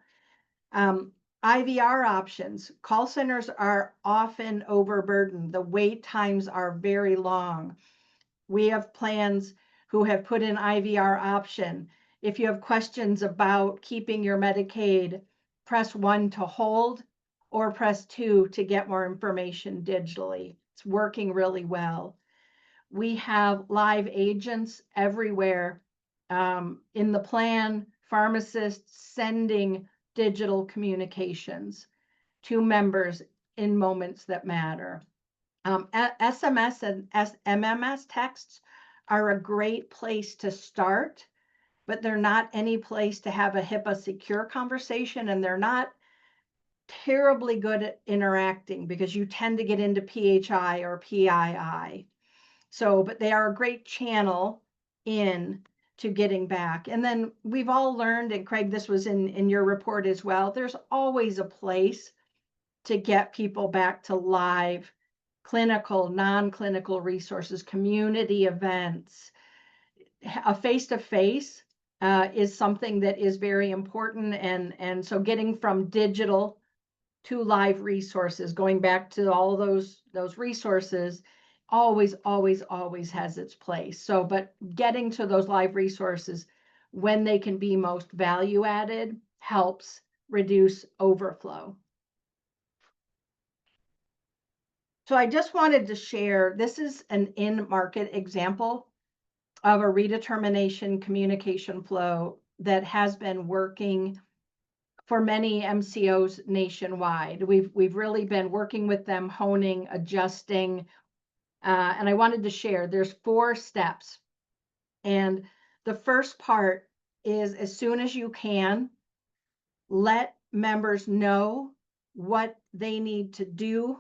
IVR options. Call centers are often overburdened. The wait times are very long. We have plans who have put in IVR option. If you have questions about keeping your Medicaid, press 1 to hold or press 2 to get more information digitally. It's working really well. We have live agents everywhere in the plan, pharmacists sending digital communications to members in moments that matter. SMS and MMS texts are a great place to start, but they're not any place to have a HIPAA secure conversation, and they're not terribly good at interacting because you tend to get into PHI or PII. So, but they are a great channel in to getting back. And then we've all learned, and Craig, this was in your report as well, there's always a place to get people back to live clinical, non-clinical resources, community events. A face-to-face is something that is very important. And so getting from digital to live resources, going back to all those resources, always has its place. So, but getting to those live resources when they can be most value added helps reduce overflow. So I just wanted to share, this is an in-market example of a redetermination communication flow that has been working for many MCOs nationwide. We've really been working with them, honing, adjusting, and I wanted to share, there's 4 steps. And the first part is, as soon as you can, let members know what they need to do,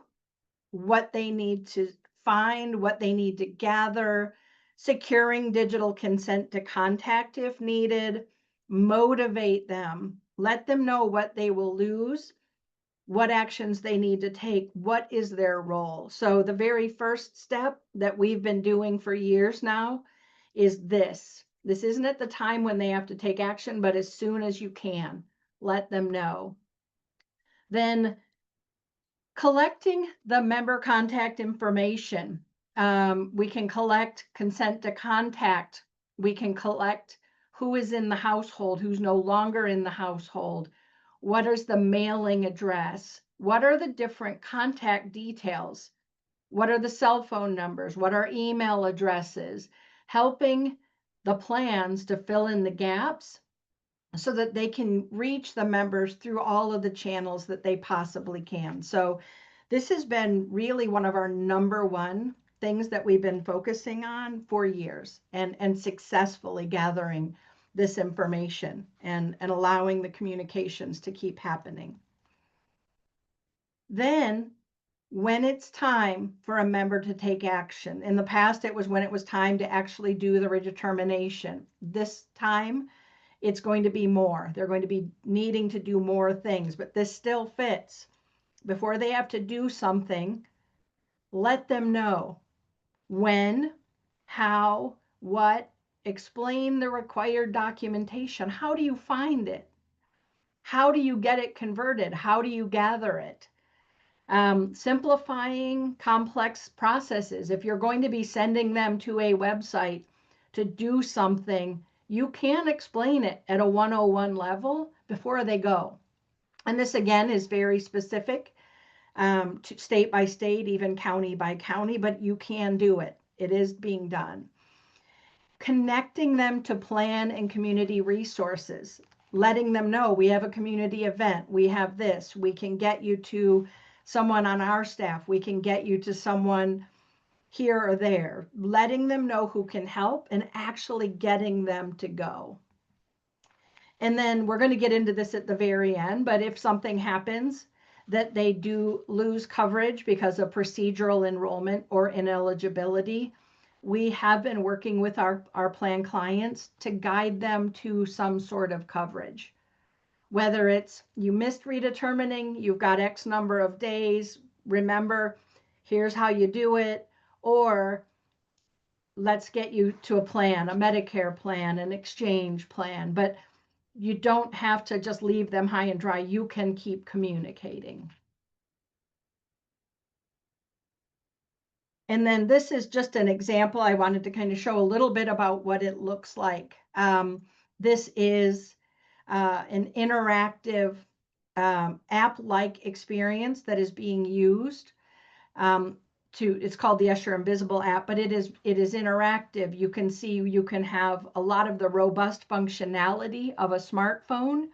what they need to find, what they need to gather, securing digital consent to contact if needed, motivate them, let them know what they will lose, what actions they need to take, what is their role. So the very first step that we've been doing for years now is this. This isn't at the time when they have to take action, but as soon as you can, let them know. Then collecting the member contact information. We can collect consent to contact. We can collect who is in the household, who's no longer in the household. What is the mailing address? What are the different contact details? What are the cell phone numbers? What are email addresses? Helping the plans to fill in the gaps so that they can reach the members through all of the channels that they possibly can. So this has been really one of our #1 things that we've been focusing on for years, and successfully gathering this information and allowing the communications to keep happening. Then when it's time for a member to take action, in the past it was when it was time to actually do the redetermination. This time it's going to be more. They're going to be needing to do more things, but this still fits. before they have to do something, let them know when, how, what, explain the required documentation. How do you find it? How do you get it converted? How do you gather it? Simplifying complex processes. If you're going to be sending them to a website to do something, you can explain it at a 101 level before they go. And this again is very specific to state by state, even county by county, but you can do it. It is being done. Connecting them to plan and community resources, letting them know we have a community event, we have this, we can get you to someone on our staff, we can get you to someone here or there, letting them know who can help and actually getting them to go. And then we're going to get into this at the very end, but if something happens that they do lose coverage because of procedural enrollment or ineligibility, we have been working with our plan clients to guide them to some sort of coverage. Whether it's you missed redetermining, you've got X number of days, remember, here's how you do it, or let's get you to a plan, a Medicare plan, an exchange plan. But you don't have to just leave them high and dry. You can keep communicating. And then this is just an example. I wanted to kind of show a little bit about what it looks like. This is an interactive app-like experience that is being used it's called the Ushur Invisible app, but it is interactive. You can see, you can have a lot of the robust functionality of a smartphone.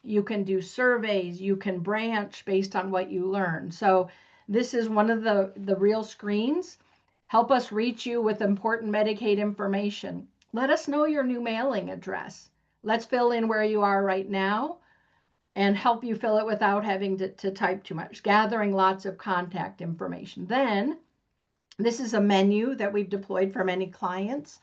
You can do surveys, you can branch based on what you learn. So this is one of the real screens. Help us reach you with important Medicaid information. Let us know your new mailing address. Let's fill in where you are right now and help you fill it without having to type too much, gathering lots of contact information. Then, this is a menu that we've deployed for many clients.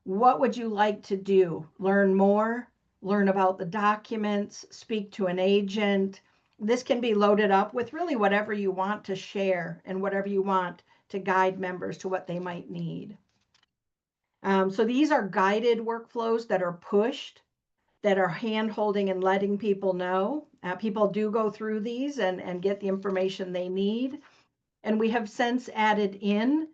What would you like to do? Learn more, learn about the documents, speak to an agent. This can be loaded up with really whatever you want to share and whatever you want to guide members to what they might need. So these are guided workflows that are pushed, that are hand-holding and letting people know. People do go through these and get the information they need. And we have since added in,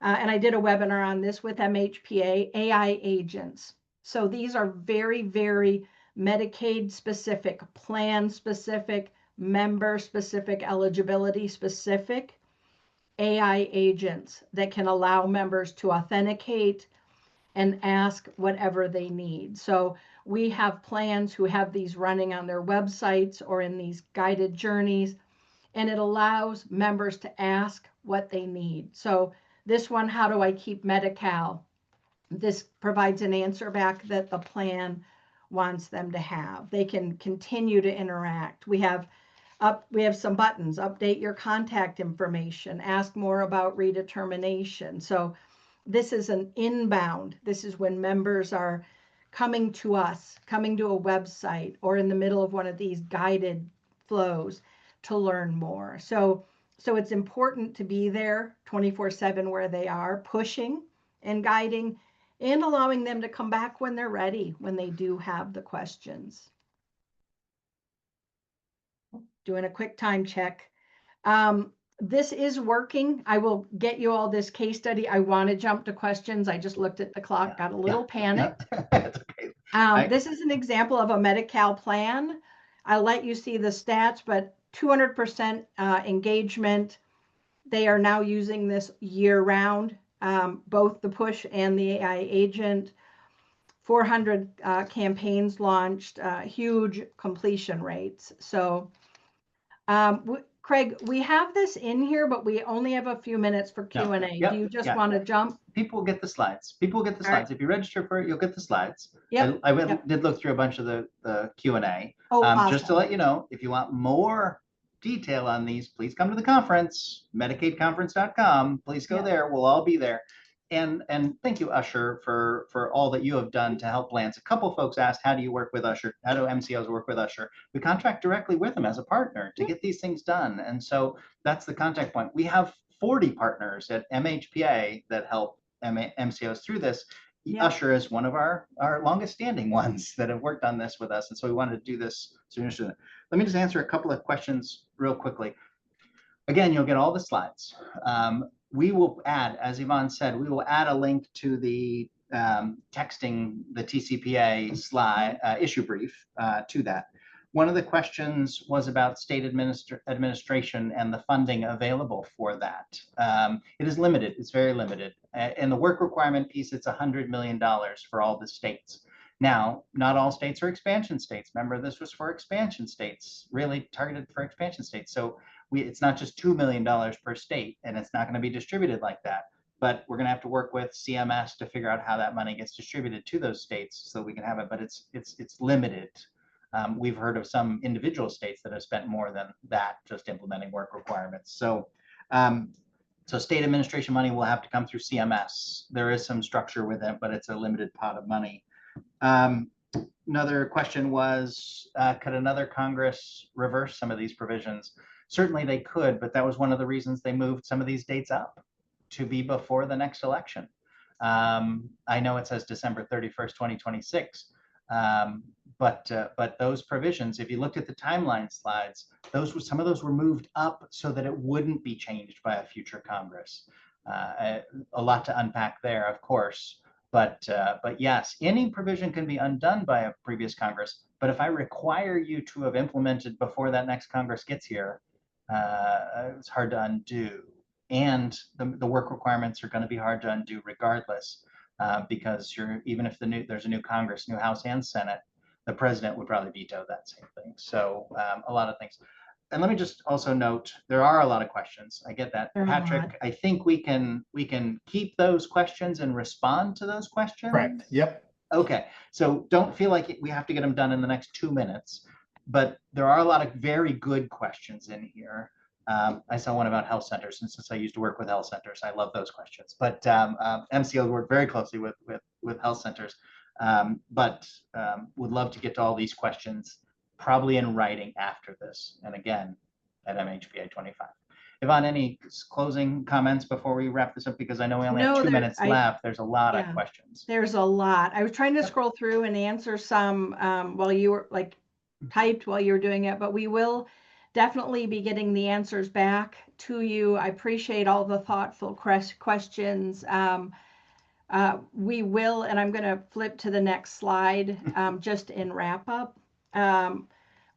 and I did a webinar on this with MHPA, AI agents. So these are very, very Medicaid specific, plan specific, member specific, eligibility specific AI agents that can allow members to authenticate and ask whatever they need. So we have plans who have these running on their websites or in these guided journeys, and it allows members to ask what they need. So this one, how do I keep Medi-Cal? This provides an answer back that the plan wants them to have. They can continue to interact. We have some buttons, update your contact information, ask more about redetermination. So this is an inbound. This is when members are coming to us, coming to a website, or in the middle of one of these guided flows to learn more. So it's important to be there 24/7 where they are, pushing and guiding and allowing them to come back when they're ready, when they do have the questions. Doing a quick time check. This is working. I will get you all this case study. I want to jump to questions. I just looked at the clock, got a little panicked. That's okay. This is an example of a Medi-Cal plan. I'll let you see the stats, but 200% engagement. They are now using this year round, both the push and the AI agent. 400 campaigns launched, huge completion rates. So Craig, we have this in here, but we only have a few minutes for Q&A. Yep, Do you just want to jump? People get the slides. People get the All right. slides. If you register for it, you'll get the slides. Yep. I did look through a bunch of the Q&A. Oh, awesome. Just to let you know, if you want more detail on these, please come to the conference, MedicaidConference.com. Please go there. We'll all be there. and thank you, Ushur, for all that you have done to help plans. A couple folks asked, how do you work with Ushur? How do MCOs work with Ushur? We contract directly with them as a partner to get these things done. And so that's the contact point. We have 40 partners at MHPA that help MCOs through this. Yeah. Ushur is one of our longest standing ones that have worked on this with us. And so we wanted to do this sooner. Let me just answer a couple of questions real quickly. Again, you'll get all the slides. We will add, as Yvonne said, we will add a link to the texting the TCPA slide issue brief to that. One of the questions was about state administration and the funding available for that. It is limited, it's very limited. In the work requirement piece, it's $100 million for all the states. Now, not all states are expansion states. Remember, this was for expansion states, really targeted for expansion states. So it's not just $2 million per state, and it's not going to be distributed like that. But we're going to have to work with CMS to figure out how that money gets distributed to those states so we can have it. But it's limited. We've heard of some individual states that have spent more than that just implementing work requirements. So, so state administration money will have to come through CMS. There is some structure with it, but it's a limited pot of money. Another question was, could another Congress reverse some of these provisions? Certainly they could, but that was one of the reasons they moved some of these dates up to be before the next election. I know it says December 31st, 2026, but those provisions, if you looked at the timeline slides, some of those were moved up so that it wouldn't be changed by a future Congress. A lot to unpack there, of course. But yes, any provision can be undone by a previous Congress. But if I require you to have implemented before that next Congress gets here, it's hard to undo. And the work requirements are going to be hard to undo regardless, because even if there's a new Congress, new House and Senate, the president would probably veto that same thing. So a lot of things. And let me just also note, there are a lot of questions. I get that. Patrick, I think we can keep those questions and respond to those questions. Correct. Yep. Okay. So don't feel like we have to get them done in the next 2 minutes, but there are a lot of very good questions in here. I saw one about health centers, and since I used to work with health centers, I love those questions. But MCOs work very closely with health centers, but would love to get to all these questions probably in writing after this, and again at MHPA 25. Yvonne, any closing comments before we wrap this up? Because I know we only have 2 minutes left. There's a lot of questions. There's a lot. I was trying to scroll through and answer some while you were typed while you were doing it, but we will definitely be getting the answers back to you. I appreciate all the thoughtful questions. We will, and I'm going to flip to the next slide just in wrap up.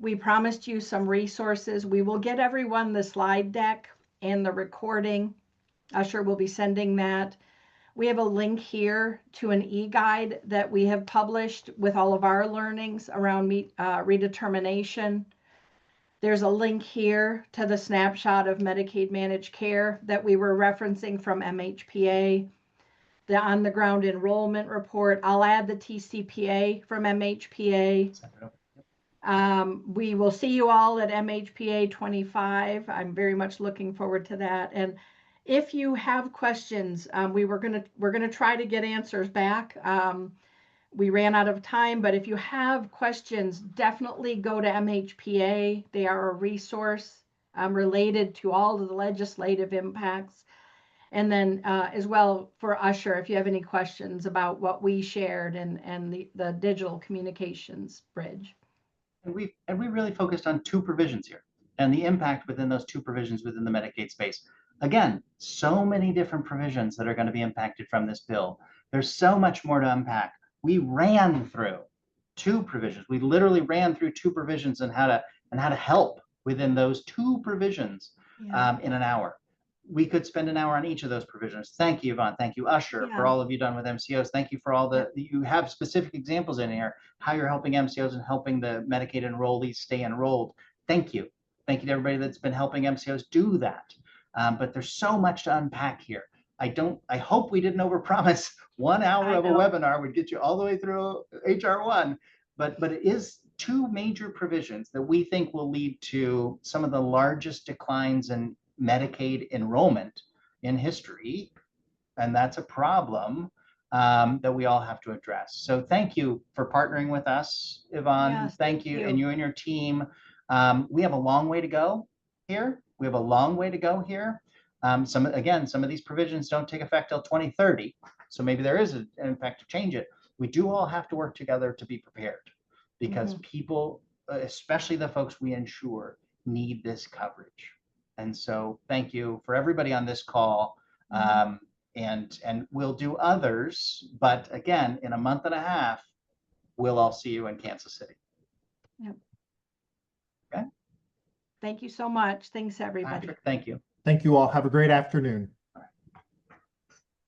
We promised you some resources. We will get everyone the slide deck and the recording. Ushur will be sending that. We have a link here to an e-guide that we have published with all of our learnings around redetermination. There's a link here to the snapshot of Medicaid managed care that we were referencing from MHPA. The on-the-ground enrollment report. I'll add the TCPA from MHPA. We will see you all at MHPA 25. I'm very much looking forward to that. And if you have questions, we're gonna try to get answers back. We ran out of time, but if you have questions, definitely go to MHPA. They are a resource related to all of the legislative impacts. And then as well for Ushur, if you have any questions about what we shared and the digital communications bridge. And we really focused on 2 provisions here and the impact within those 2 provisions within the Medicaid space. Again, so many different provisions that are going to be impacted from this bill. There's so much more to unpack. We ran through 2 provisions. We literally ran through 2 provisions and how to help within those 2 provisions in an hour. We could spend an hour on each of those provisions. Thank you, Yvonne. Thank you, Ushur, for all of you done with MCOs. Thank you for all you have specific examples in here, how you're helping MCOs and helping the Medicaid enrollees stay enrolled. Thank you. Thank you to everybody that's been helping MCOs do that. But there's so much to unpack here. I hope we didn't overpromise. 1 hour of a webinar would get you all the way through HR1, but it is 2 major provisions that we think will lead to some of the largest declines in Medicaid enrollment in history, And that's a problem that we all have to address. So thank you for partnering with us, Yvonne. Yes, thank you. And you and your team. We have a long way to go here. We have a long way to go here. Some of these provisions don't take effect till 2030. So maybe there is an impact to change it. We do all have to work together to be prepared, because people, especially the folks we insure, need this coverage. And so thank you for everybody on this call. And we'll do others, but again, in a month and a half, we'll all see you in Kansas City. Yep. Okay. Thank you so much. Thanks, everybody. Patrick, thank you. Thank you all. Have a great afternoon.